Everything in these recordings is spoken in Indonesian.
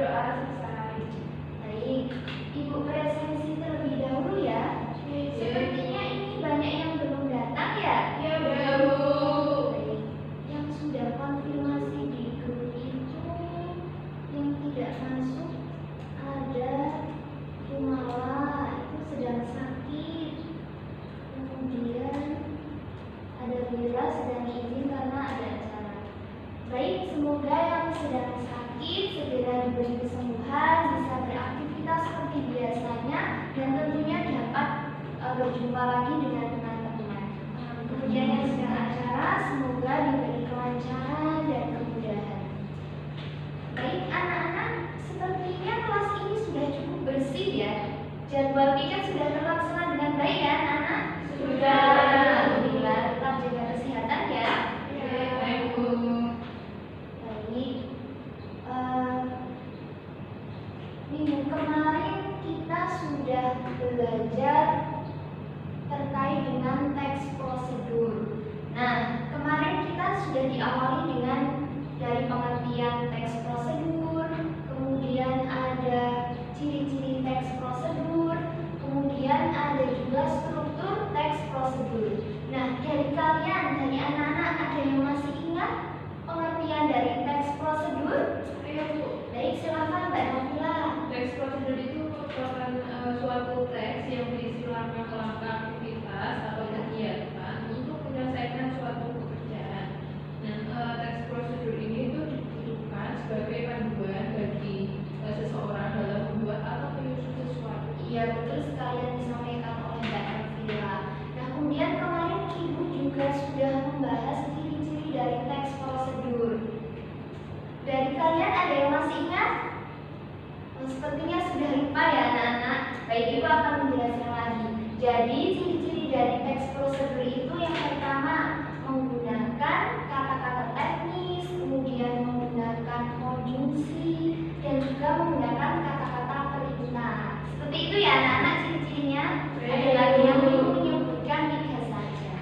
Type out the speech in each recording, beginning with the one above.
berdoa selesai. Baik, Ibu presensi terlebih dahulu ya. Sepertinya ini banyak yang belum datang ya? Ya, Bu. Baik, yang sudah konfirmasi di grup itu yang tidak masuk ada Kumala, itu sedang sakit. Kemudian ada Bila sedang izin karena ada acara. Baik, semoga yang sedang sakit segera diberi kesembuhan, bisa beraktivitas seperti biasanya, dan tentunya dapat berjumpa lagi dengan teman-teman. Kemudian yang sedang acara semoga diberi kelancaran dan kemudahan. Baik anak-anak, sepertinya kelas ini sudah cukup bersih ya. Jadwal piket sudah terlaksana dengan baik ya anak-anak? Sudah. Alhamdulillah, tetap jaga kesehatan ya. Baik, Bu. Baik, minggu kemarin kita sudah belajar terkait dengan teks prosedur. Nah, kemarin kita sudah diawali dengan dari pengertian teks prosedur, kemudian ada ciri-ciri teks prosedur, kemudian ada juga struktur teks prosedur. Nah, dari kalian, dari anak-anak, ada yang masih ingat pengertian dari teks prosedur? Ayo, Bu. Baik, silakan Mbak Nabila. Teks prosedur itu merupakan suatu teks yang berisi langkah-langkah aktivitas atau kegiatan untuk menyelesaikan suatu pekerjaan. Nah, teks prosedur ini itu dibutuhkan sebagai panduan bagi seseorang dalam membuat atau menyusun sesuatu. Iya, betul sekali yang disampaikan oleh Mbak Nabila. Nah, kemudian kemarin Ibu juga sudah membahas ciri-ciri dari teks prosedur. Dari kalian ada yang masih ingat? Sepertinya sudah lupa ya anak-anak. Baik, Ibu akan menjelaskan lagi. Jadi ciri-ciri dari teks prosedur itu yang pertama menggunakan kata-kata teknis, kemudian menggunakan konjungsi, dan juga menggunakan kata-kata perintah. Seperti itu ya anak-anak ciri-cirinya. Ada lagi yang Ibu menyebutkan 3 saja.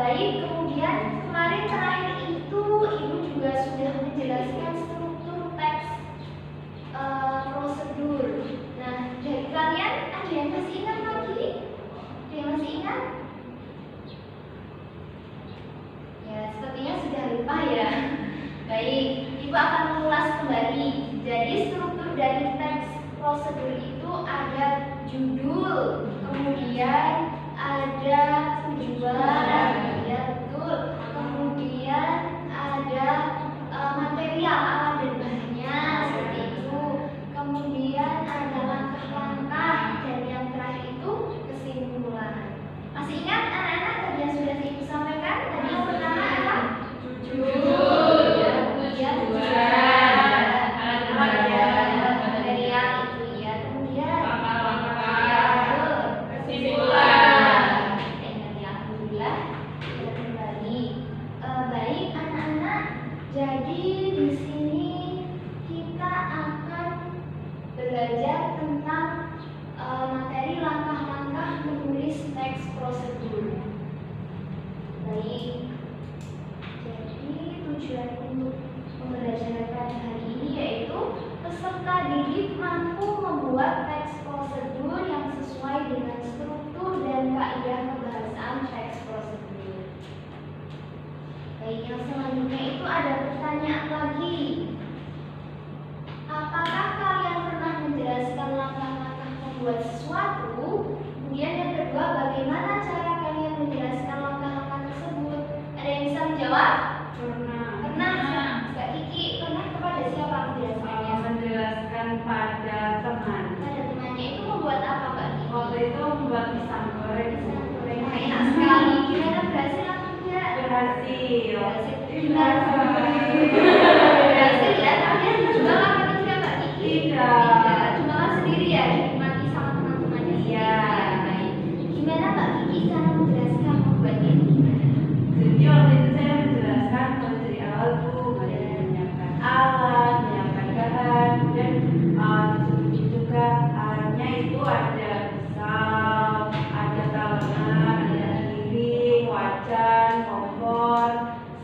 Baik, kemudian kemarin terakhir itu Ibu juga sudah menjelaskan struktur teks prosedur. Nah, dari kalian ada yang masih ingat lagi? Ada yang masih ingat? Ya, sepertinya sudah lupa ya. Baik, Ibu akan mengulas kembali. Jadi struktur dari teks prosedur itu ada judul, kemudian ada tujuan, ya betul. Kemudian ada material, alat dan bahannya, seperti itu. Kemudian ada langkah-langkah, dan yang terakhir itu kesimpulan. Masih ingat anak-anak tadi yang sudah Ibu sampaikan? Tadi yang pertama apa? Judul, Kemudian tujuan, alat dan material itu ya. Kemudian langkah-langkah, kesimpulan. Alhamdulillah sudah kembali. Baik anak-anak, jadi di sini kita akan belajar tentang materi langkah-langkah menulis teks prosedur. Baik, jadi tujuan untuk pembelajaran pada hari ini yaitu peserta didik mampu membuat teks prosedur yang sesuai dengan struktur dan kaidah kebahasaan teks prosedur. Baik, yang selanjutnya itu ada pertanyaan lagi. Apakah kalian pernah menjelaskan langkah-langkah membuat sesuatu? Kemudian yang kedua, bagaimana cara kalian menjelaskan langkah-langkah tersebut? Ada yang bisa menjawab? Pernah. Pernah. Mbak Kiki pernah kepada siapa menjelaskannya? Menjelaskan pada teman. Pada temannya itu membuat apa Mbak Kiki? Waktu itu membuat pisang goreng. Pisang goreng. Wah, enak sekali. Gimana, berhasil atau tidak? Berhasil. Berhasil ya, tapi yang dijual apa tidak Mbak Kiki? Tidak. Jualan sendiri ya, dinikmati sama teman-temannya sendiri. Iya. Baik. Gimana Mbak Kiki cara menjelaskan membuatnya itu gimana? Jadi waktu itu saya menjelaskan kalau dari awal tuh menyiapkan alat, menyiapkan bahan, kemudian disebutkan juga alatnya itu ada pisau, ada talengan, ada piring, wajan, kompor,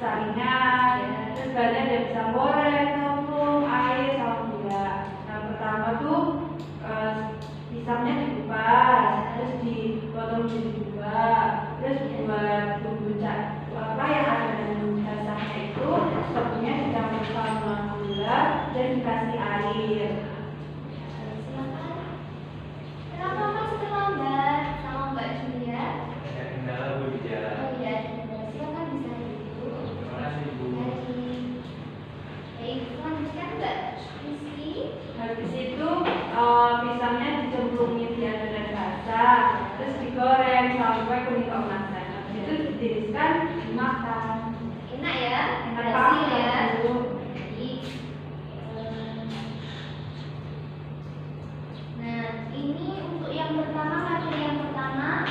saringan, sepertinya sedang bersama gula dan dikasih air. Silakan. Kenapa Mas terlambat? Sama Mbak Julia. Ada kendala Bu di jalan. Oh iya, silakan bisa dulu. Terima kasih Bu. Baik, selanjutnya Mbak Rizky. Habis itu pisangnya dicemplungin di adonan basah, terus digoreng sampai kuning keemasan. Habis itu ditiriskan dimakan. Enak ya? Enak Berhasil banget, ya. Bu. Baik. Nah, ini untuk yang pertama, materi yang pertama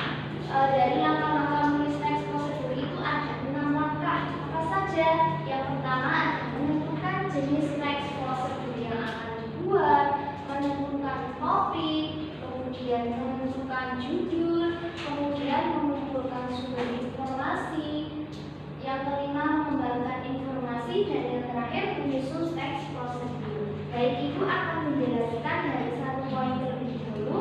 dari langkah-langkah menulis teks prosedur itu ada 6 langkah. Apa saja? Yang pertama adalah menentukan jenis teks prosedur yang akan dibuat, menentukan topik, kemudian menentukan judul, kemudian mengumpulkan sumber informasi, yang kelima mengembangkan informasi, dan yang terakhir menyusun teks prosedur. Baik, Ibu akan menjelaskan dari satu poin terlebih dahulu,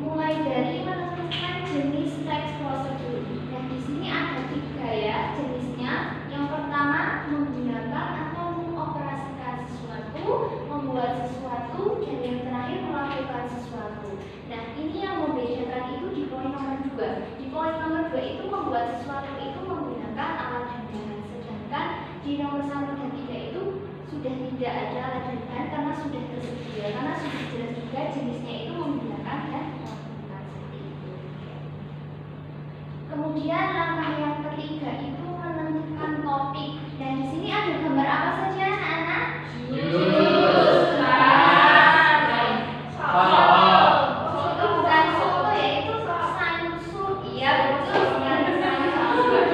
mulai dari menentukan jenis teks prosedur. Nah, di sini ada 3 ya jenisnya. Yang pertama menggunakan atau mengoperasikan sesuatu, membuat sesuatu, dan yang terakhir melakukan sesuatu. Nah, ini yang membedakan itu di poin nomor 2. Di poin nomor 2 itu membuat sesuatu itu menggunakan alat dan bahan, sedangkan di nomor 1 dan 3 itu sudah tidak ada alat dan bahan karena sudah tersedia, karena sudah jelas juga jenisnya itu menggunakan dan melakukan seperti itu. Kemudian langkah yang ketiga itu menentukan topik. Dan di sini ada gambar apa saja anak-anak? Itu bukan soto ya, itu sansur. Iya betul sekali, sansur.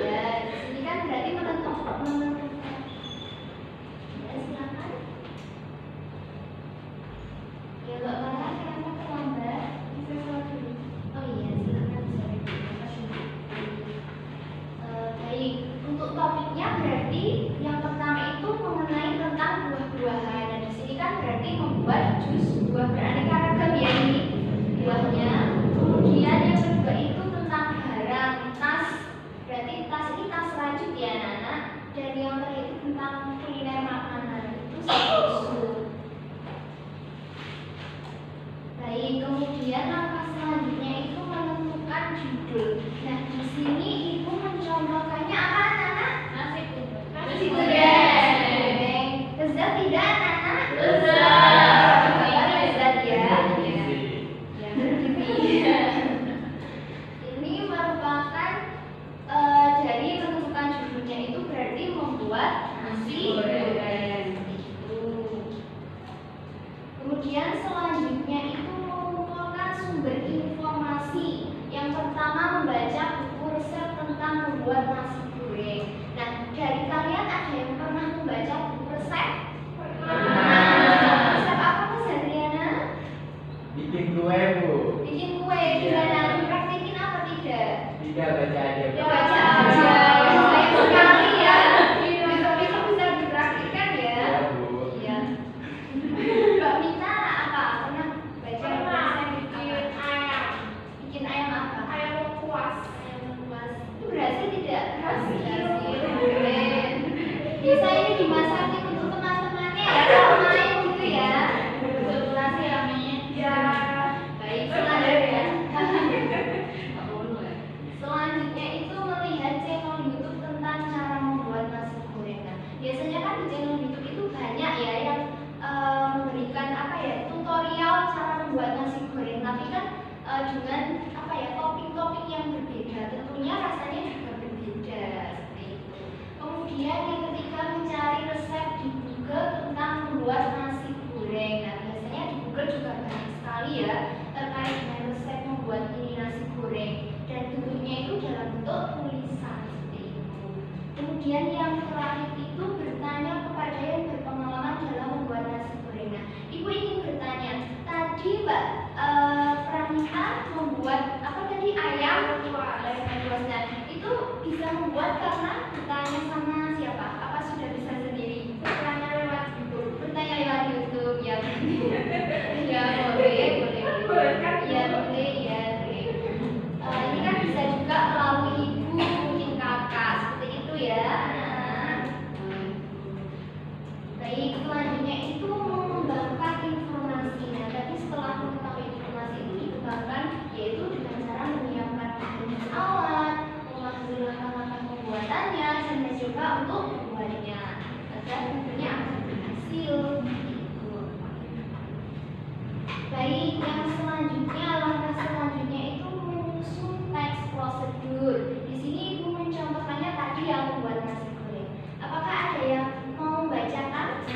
Ya, di sini kan berarti menentukan. Ya, silakan. Ya, Mbak Mara, kenapa terlambat? Bisa sholat dulu. Oh iya, silakan bisa dulu. Baik, untuk topiknya berarti yang pertama itu mengenai tentang buah-buahan. Dan di sini kan berarti membuat jus buah beraneka ragam ya ini buahnya. Kemudian yang kedua itu tentang barang, tas. Berarti tas ini tas rajut ya anak-anak. Dan yang terakhir itu tentang kuliner makanan, itu susu. Baik, kemudian langkah selanjutnya itu menentukan judul. Nah, di sini ibu mencontohkannya apa anak-anak? Nasi goreng. Nasi goreng. Lezat tidak anak-anak? Lezat. Lezat ya. Ya, bergizi. Ini merupakan dari menentukan judulnya itu berarti membuat nasi goreng. Itu. Kemudian selanjutnya itu mengumpulkan sumber informasi. Yang pertama membaca buku resep tentang membuat nasi goreng. Nah, dari kalian ada yang pernah membaca buku resep? Resep apa Mas Adriana? Bikin kue Bu. Bikin kue. Gimana? Dipraktikin apa tidak? Tidak, baca aja Bu. Ya baca aja. Sayang sekali ya. Besok-besok bisa dipraktikkan ya. Iya Bu. Iya. Mbak Mita apa? Pernah baca resep bikin ayam? Bikin ayam apa? Ayam lengkuas. Ayam lengkuas. Itu berhasil tidak? Berhasil. Keren. Bisa ini dimasakin untuk teman-temannya ya, kalau main gitu ya. Berhasil namanya. Ya. Baik, selanjutnya. Selanjutnya itu melihat channel YouTube tentang cara membuat nasi goreng. Nah, biasanya kan di channel YouTube itu banyak ya yang memberikan apa ya tutorial cara membuat nasi goreng, tapi kan dengan apa ya topik-topik yang berbeda, tentunya rasanya juga berbeda seperti itu. Kemudian yang ketiga mencari resep di Google tentang membuat nasi goreng. Nah, biasanya di Google juga banyak sekali ya terkait dengan resep membuat ini nasi goreng, dan bentuknya itu dalam bentuk tulisan seperti itu. Kemudian yang terakhir itu bertanya kepada yang berpengalaman dalam membuat nasi goreng. Nah, Ibu ingin bertanya, tadi Mbak Pramita membuat apa tadi ayam lengkuas. Itu bisa membuat karena bertanya sama siapa? Apa sudah bisa sendiri? Bertanya lewat YouTube. Bertanya lewat YouTube ya. Ya boleh. Ya boleh ya. Ini kan bisa juga melalui ibu, mungkin kakak seperti itu ya.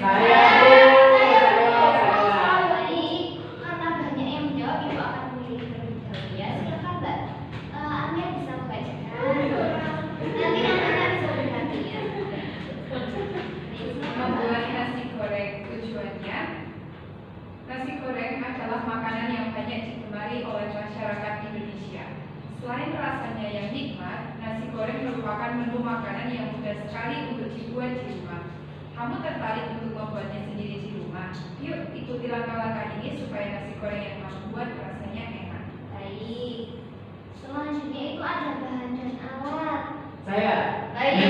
Saya, Bu. Baik, karena banyak yang menjawab, Ibu akan memilih terlebih dahulu ya. Silakan Mbak. Anda bisa membacakan. Nanti anak-anak bisa berganti ya. Membuat nasi goreng. Tujuannya, nasi goreng adalah makanan yang banyak digemari oleh masyarakat Indonesia. Selain rasanya yang nikmat, nasi goreng merupakan menu makanan yang mudah sekali untuk dibuat di rumah. Kamu tertarik untuk membuatnya sendiri di rumah? Yuk ikuti langkah-langkah ini supaya nasi goreng yang kamu buat rasanya enak. Baik. Selanjutnya itu ada bahan dan alat. Saya. Baik.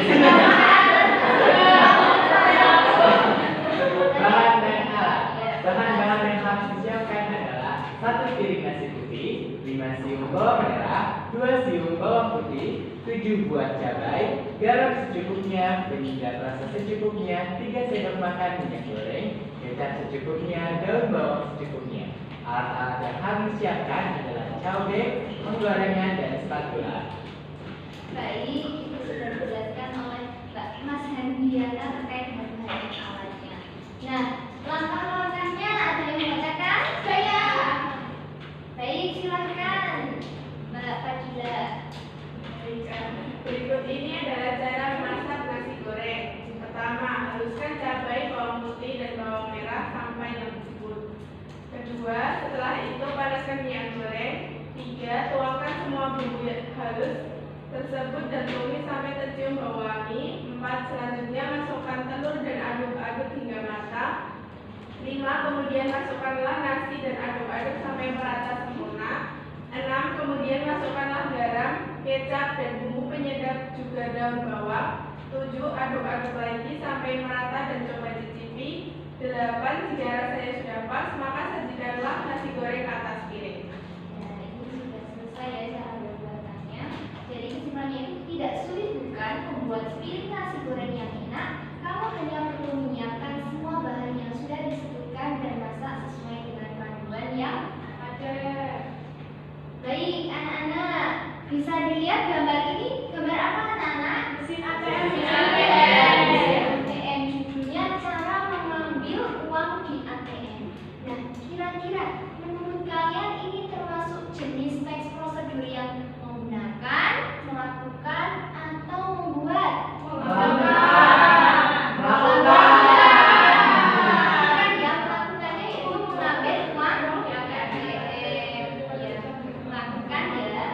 Bahan dan alat. Bahan-bahan yang harus disiapkan adalah 1 piring nasi putih, 5 siung bawang merah, 2 siung bawang putih, 7 buah cabai, garam secukupnya, penyedap rasa secukupnya, 3 sendok makan minyak goreng, kecap secukupnya, daun bawang secukupnya. Alat-alat yang harus disiapkan adalah cabai, penggorengan, dan spatula. Baik, itu sudah dijelaskan oleh Mbak Mas Hendiana terkait dengan bahan dan alatnya. Nah, langkah-langkahnya ada yang membacakan? Saya. Baik, silakan Mbak Fadila. Berikut ini adalah cara memasak nasi goreng. Pertama, haluskan cabai, bawang putih, dan bawang merah sampai lembut. Kedua, setelah itu panaskan minyak goreng. 3, tuangkan semua bumbu halus tersebut dan tumis sampai tercium bau wangi. 4, selanjutnya masukkan telur dan aduk-aduk hingga matang. 5, kemudian masukkanlah nasi dan aduk-aduk sampai merata sempurna. 6, kemudian masukkanlah garam, kecap, dan bumbu penyedap juga daun bawang. 7, aduk-aduk lagi sampai merata dan coba cicipi. 8, jika rasanya sudah pas, maka sajikanlah nasi goreng atas piring. Ya, ini sudah selesai ya cara pembuatannya. Jadi kesimpulannya itu tidak sulit bukan membuat sepiring nasi goreng yang enak. Kamu hanya perlu menyiapkan semua bahan yang sudah disebutkan dan masak sesuai dengan panduan yang ada. Baik, anak-anak, bisa dilihat gambar ini? Gambar apa anak-anak? Mesin ATM. Mesin ATM. Judulnya cara mengambil uang di ATM. Nah, kira-kira menurut kalian ini termasuk jenis teks prosedur yang menggunakan, melakukan, atau membuat? Kan ya, melakukannya itu mengambil uang di ATM. Ya, melakukan ya.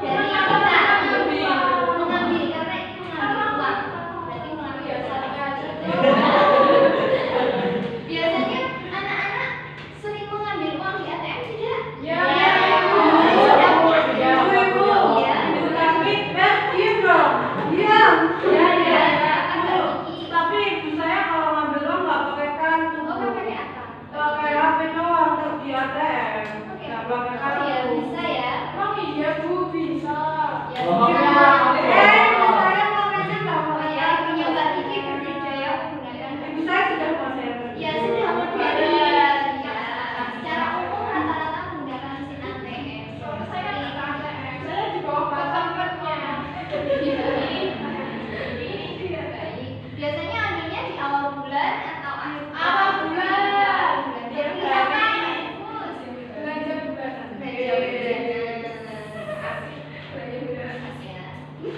Jadi kita mengambil karena itu mengambil uang, berarti mengambil biasanya anak-anak sering mengambil uang di ATM tidak? Ya. Sudah punya. Ya. Tapi ibu saya kalau ngambil uang nggak pakai kartu. Oh, kan pakai apa? Pakai HP doang terus di ATM. Nggak pakai kartu. Oh ya, bisa ya. Emang iya Bu, bisa. Ya, Oh, bisa. ya. Ibu saya makanya nggak Oh pakai ya, kartu. punya Mbak Kiki berbeda ya menggunakan. Ibu saya sudah kuasa. Ya, sudah berbeda. Ya, secara umum rata-rata menggunakan mesin ATM. Saya nggak ATM. Saya di bawah pasangnya. Baik. Biasanya ambilnya di awal bulan atau akhir bulan? Awal bulan. Jadi apa? Belanja bulanan. Belanja bulanan. Belanja bulanan. Ya.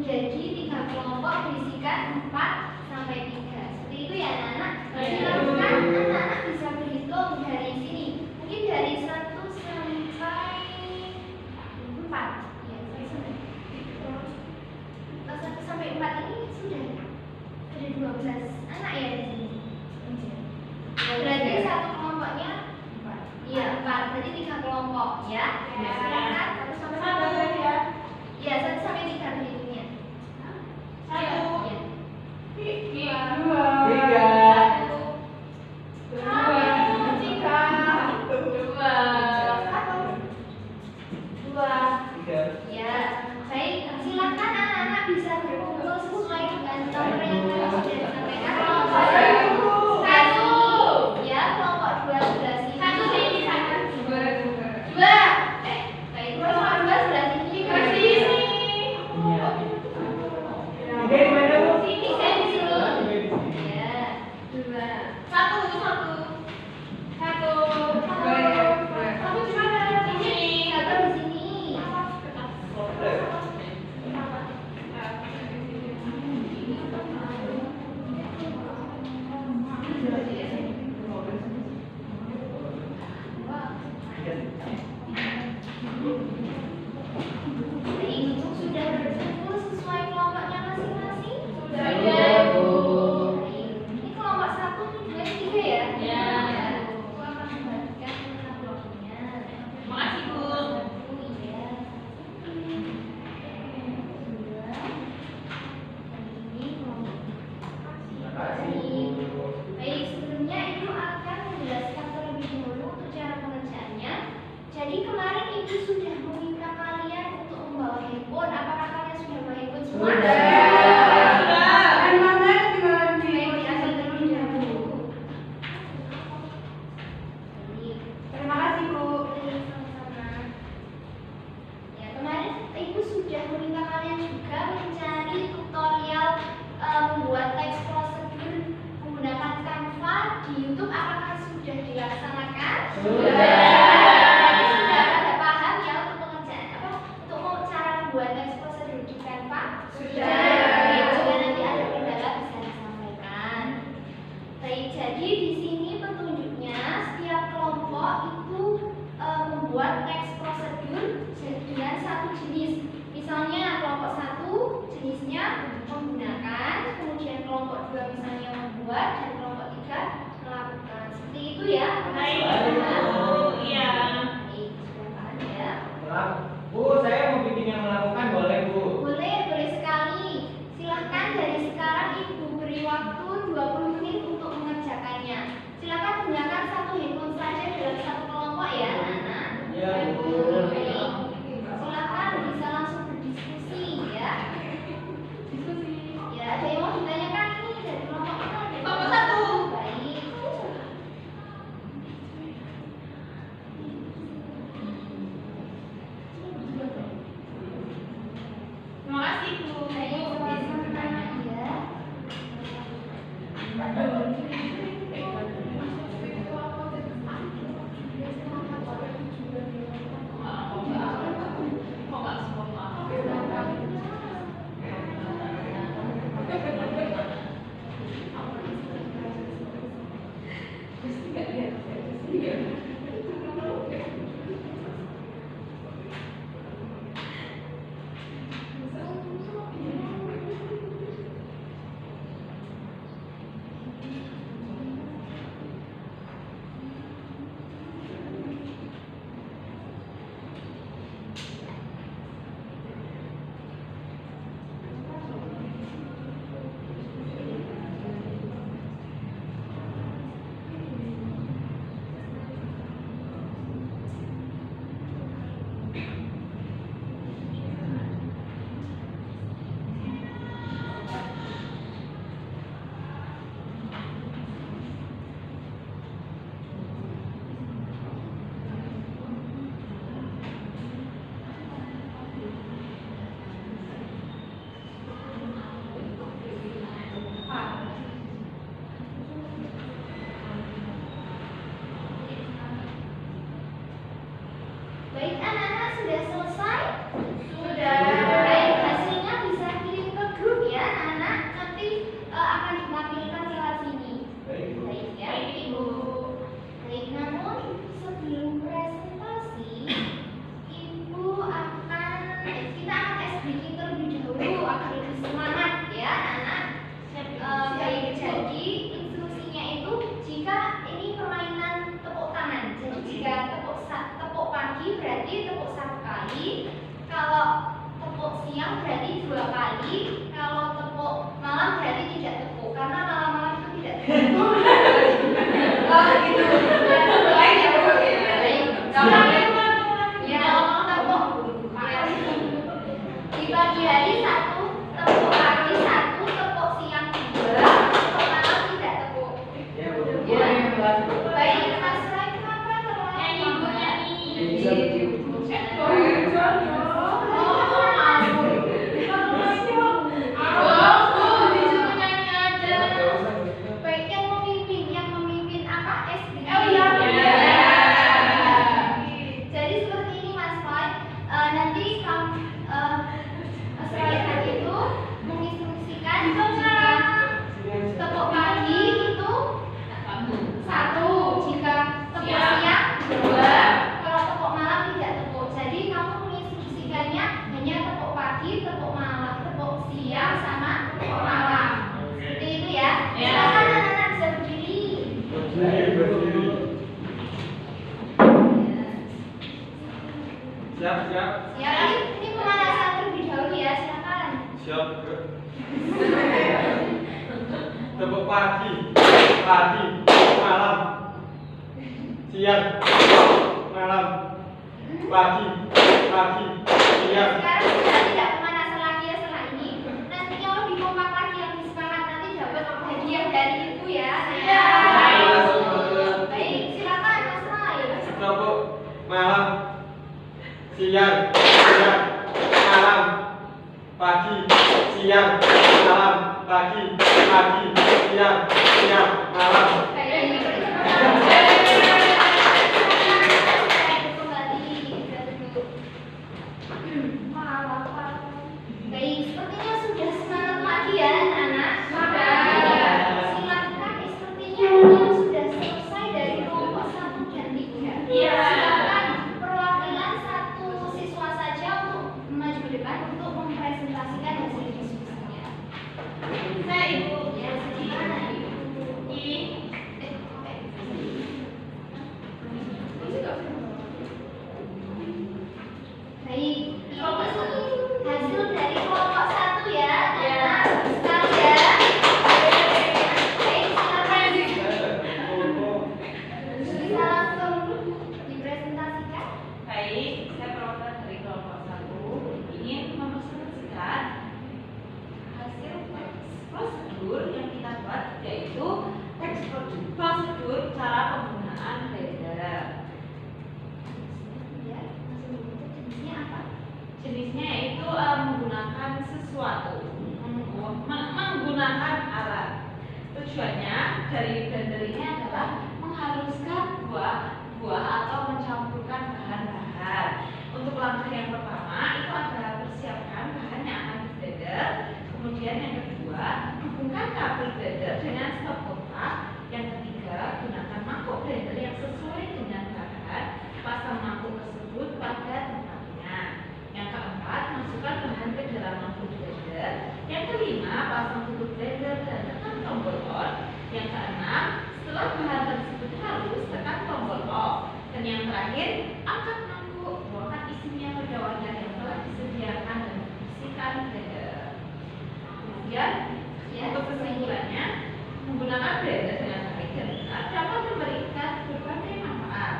Jadi 3 kelompok berisikan 4 sampai 3. Seperti itu ya anak-anak. Silakan anak-anak bisa berhitung dari sini. Mungkin dari 1 sampai 4. Ya, 1 sampai 4 ini sudah ada 12 anak ya di sini. Berarti satu kelompoknya 4. Iya, 4. Berarti 3 kelompok ya. Silakan 1 sampai 4 ya. Ya, 1 sampai 3 berhitungnya. 1, Ya. 3. Ya, baik. Silakan anak-anak bisa berkumpul sesuai dengan nomor yang tadi sudah disampaikan. Kelompok 1. Ya, kelompok 2 sebelah sini. 2. Baik. Kelompok 2 sebelah sini. Iya. 3 di mana, Bu? Sini, saya di sini. 3 di sini. Ya. 1. Kamu di mana? Sini. Atau di sini. Baik, sudah berkumpul sesuai kelompoknya masing-masing? Sudah, Bu. Baik. Ini kelompok 1, 2, 3 ya? Ya. Aku akan membagikan kelompoknya. Makasih, Bu. Iya. Dua. Ini kelompok. Terima kasih, Bu. Baik, sebelumnya Ibu akan menjelaskan terlebih dahulu untuk cara pengerjaannya. Jadi kemarin Ibu sudah meminta kalian untuk membawa handphone. Apakah kalian sudah membawa handphone semua? Baik, diambil terlebih dahulu. Baik. Terima kasih, Bu. Baik, sama-sama. Ya, kemarin Ibu sudah meminta kalian juga mencari tutorial membuat teks prosedur menggunakan Canva di YouTube. Apakah sudah dilaksanakan? Berarti sudah ada paham ya untuk pengerjaan untuk cara membuat teks prosedur di Canva? Baik, jika nanti ada kendala bisa disampaikan. Baik, jadi di sini petunjuknya setiap kelompok itu membuat teks prosedur dengan satu jenis. Misalnya kelompok 1 jenisnya menggunakan, kemudian kelompok 2 misalnya membuat, dan kelompok 3 melakukan. Seperti itu ya. Baik, Bu. Iya. Baik, sudah paham ya. Bu, saya mau bikin yang melakukan boleh, Bu? Boleh sekali. speaking terlebih dahulu agar lebih semangat ya anak-anak. Baik, jadi instruksinya itu jika ini permainan tepuk tangan. Jadi jika tepuk pagi berarti tepuk 1 kali. Kalau tepuk siang berarti 2 kali. Kalau tepuk malam berarti tidak tepuk karena malam-malam itu tidak tepuk. Oh gitu. Lain ya Bu. Di pagi hari 1, tepuk pagi 1, tepuk siang 2, tepuk malam tidak tepuk. Ya, Bu. Bu, yang kelas. Baik, Mas Rai, kenapa baik yang memimpin apa? SBY. Jadi seperti ini Mas Rai, nanti Mas Rai itu menginstruksikan jika tepuk pagi itu 1, jika tepuk siang 2, kalau tepuk malam tidak tepuk. Jadi kamu menginstruksikannya hanya tepuk pagi, tepuk malam, tepuk siang sama tepuk malam. Seperti itu ya. Silakan anak-anak bisa berdiri. Siap. Ya, ini pemanasan terlebih dahulu ya. Silakan. Siap, Bu. Tepuk pagi, malam, siang, malam, pagi, siang. Sekarang sudah tidak pemanasan lagi ya setelah ini. Nanti yang lebih kompak lagi, yang lebih semangat nanti dapat hadiah dari ibu ya. Baik, silakan Mas Rai. Tepuk malam, siang, malam, pagi, siang, malam, pagi, siang, malam. Baik, sepertinya sudah semangat lagi ya anak-anak. Silakan, sepertinya yang sudah selesai dari kelompok 1 dan 3. Silakan perwakilan 1 siswa saja untuk maju ke depan untuk mempresentasikan hasil diskusinya. Saya Ibu. Ya, gimana Ibu? Baik, ini hasil dari kelompok 1 ya, anak-anak sekalian. Baik, silakan bisa langsung dipresentasikan. Baik, saya perwakilan dari kelompok 1 ingin mempresentasikan hasil prosedur yang kita buat, yaitu teks prosedur cara penggunaan blender. Ya, langsung dibentuk jenisnya apa? Jenisnya yaitu menggunakan sesuatu, menggunakan alat. Tujuannya dari blender ini adalah menghaluskan buah atau mencampurkan bahan-bahan. Untuk langkah yang pertama itu adalah persiapkan bahan yang akan di blender. Kemudian yang kedua, hubungkan kabel blender dengan stop kontak. Yang ketiga, gunakan mangkuk blender yang sesuai dengan bahan. Pasang mangkuk tersebut pada tempatnya. Yang keempat, masukkan bahan ke dalam mangkuk blender. Yang kelima, pasang tutup blender dan tekan tombol on. Yang keenam, setelah bahan tersebut halus, tekan tombol off. Dan yang terakhir, angkat mangkuk, buangkan isinya pada wadah yang telah disediakan dan bersihkan blender. Kemudian, untuk kesimpulannya, menggunakan blender dengan baik dan benar dapat memberikan berbagai manfaat,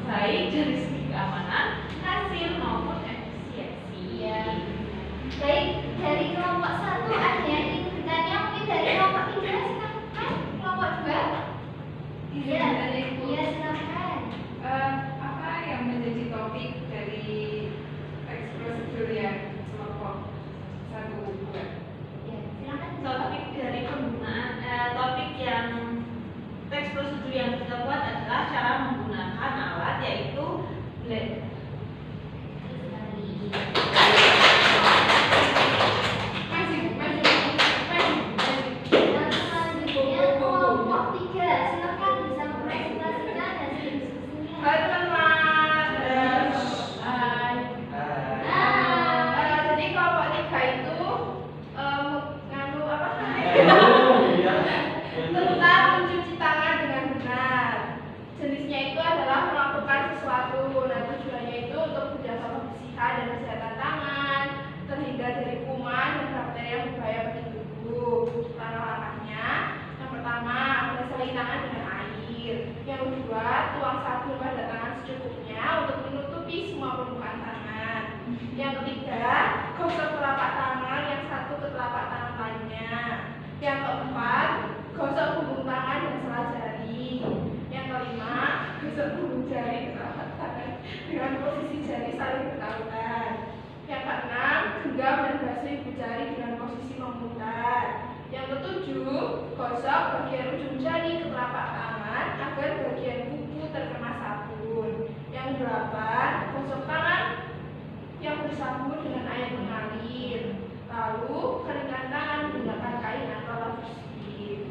baik dari segi keamanan, hasil maupun efisiensi. Ya. Baik, dari kelompok 1 ada yang ingin bertanya, mungkin dari kelompok 3 silakan. Kelompok 2. Iya, silakan. Apa yang menjadi topik dari teks prosedur yang kelompok 1 2? Ya, silakan. Topik dari penggunaan topik yang teks prosedur yang kita buat adalah cara menggunakan alat, yaitu blender. Selanjutnya kelompok 3 silakan bisa Yang ketujuh, gosok bagian ujung jari ke telapak tangan agar bagian kuku terkena sabun. Yang delapan, gosok tangan yang bersabun dengan air mengalir. Lalu keringkan tangan menggunakan kain atau lap bersih.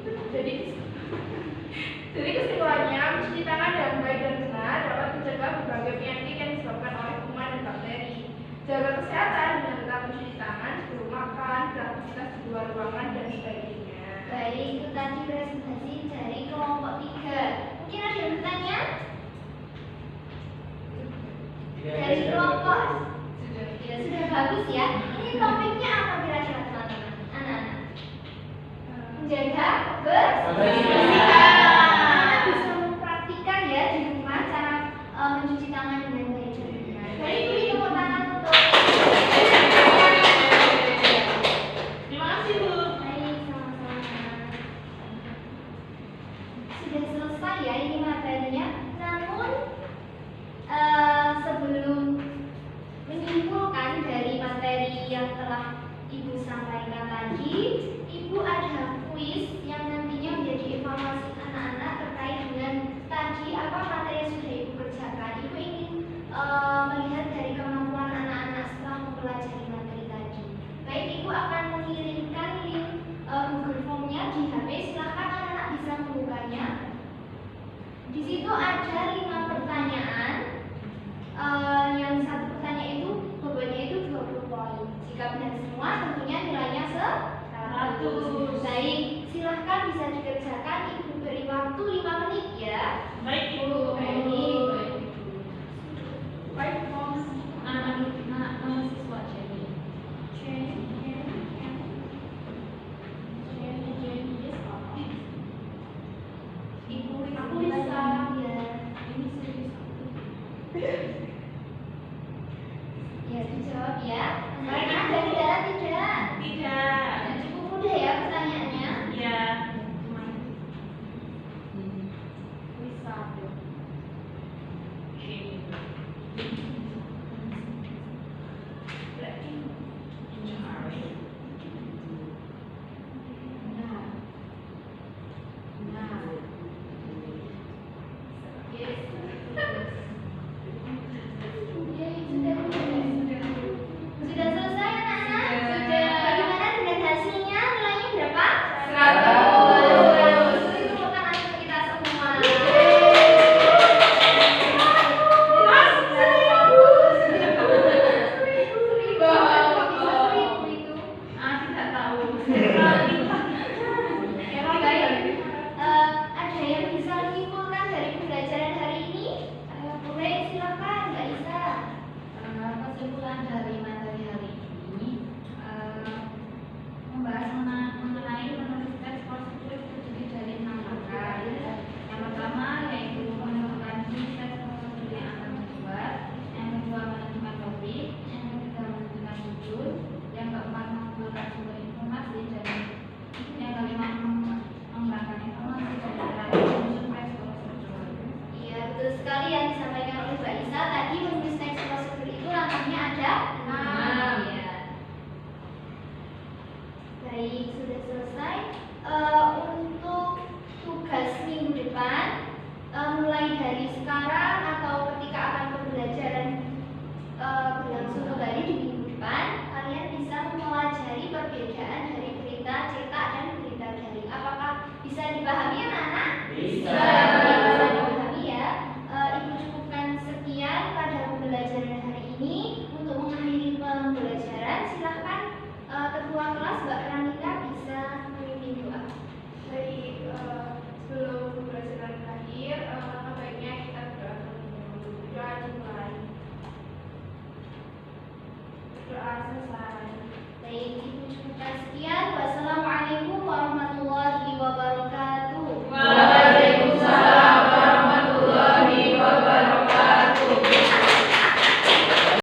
Jadi kesimpulannya, mencuci tangan dengan baik dan benar dapat mencegah berbagai penyakit yang disebabkan oleh kuman dan bakteri. Jaga kesehatan dengan tetap mencuci tangan sebelum makan, beraktivitas di luar ruangan dan sebagainya. Baik, itu tadi presentasi dari kelompok 3. Mungkin ada yang bertanya? Dari kelompok ya, sudah bagus ya. Ini topiknya apa kira-kira teman-teman? Anak-anak menjaga kebersihan. Bisa mempraktikkan ya di rumah cara mencuci tangan dengan baik dan benar. Baik, beri tepuk tangan untuk. Terima kasih, Bu. Baik, sama-sama. Sudah selesai ya ini materinya. Namun sebelum menyimpulkan dari materi yang telah Ibu sampaikan tadi, Ibu ada kuis yang nantinya menjadi evaluasi anak-anak terkait dengan tadi apa materi yang sudah Ibu kerjakan. Ibu ingin melihat dari kemampuan anak-anak setelah mempelajari materi tadi. Baik, Ibu akan mengirimkan link Google Form-nya di HP. Silahkan anak-anak bisa membukanya. Di situ ada 5 pertanyaan. Yang satu pertanyaan itu bobotnya itu 20 poin. Jika benar semua tentunya nilainya 100. Baik, silahkan bisa dikerjakan. Ibu beri waktu 5 menit ya. Baik, Ibu. Baik, mahasiswa jadi. Ibu Aku bisa ya. Ini serius. Ya, dijawab ya. Baik, ada kendala tidak? Tidak. Dan cukup mudah ya pertanyaannya. Ya. Sudah selesai anak-anak? Sudah. Bagaimana dengan hasilnya? Nilainya berapa? 100. Itu tepuk tangan untuk kita semua. Tidak tahu. Baik. Ada yang bisa menyimpulkan dari pembelajaran hari ini? Boleh, silakan, Mbak Isa. Kesimpulan dari materi hari ini membahas mengenai menulis teks prosedur terdiri dari 6 langkah. Yang pertama yaitu menentukan jenis teks prosedur yang akan dibuat. Yang kedua menentukan topik. Yang ketiga menentukan judul. Yang keempat mengumpulkan sumber informasi dan yang kelima mengembangkan informasi dari menyusun teks prosedur. Iya, betul sekali yang disampaikan oleh Mbak Isa. Tadi menulis teks prosedur itu langkahnya ada 6. Ya. Baik, sudah selesai. Untuk tugas minggu depan, mulai dari sekarang atau ketika akan pembelajaran berlangsung kembali di minggu depan, kalian bisa mempelajari perbedaan dari berita cetak dan berita daring. Apakah bisa dipahami anak-anak? Bisa. Bisa dipahami ya. Ibu cukupkan sekian pada pembelajaran hari ini. Untuk mengakhiri pembelajaran, silahkan ketua kelas Mbak Pramita bisa memimpin doa. Baik, sebelum pembelajaran berakhir, langkah baiknya kita berdoa terlebih dahulu. Doa dimulai. Doa selesai. Baik, Ibu cukupkan sekian. Wassalamualaikum warahmatullahi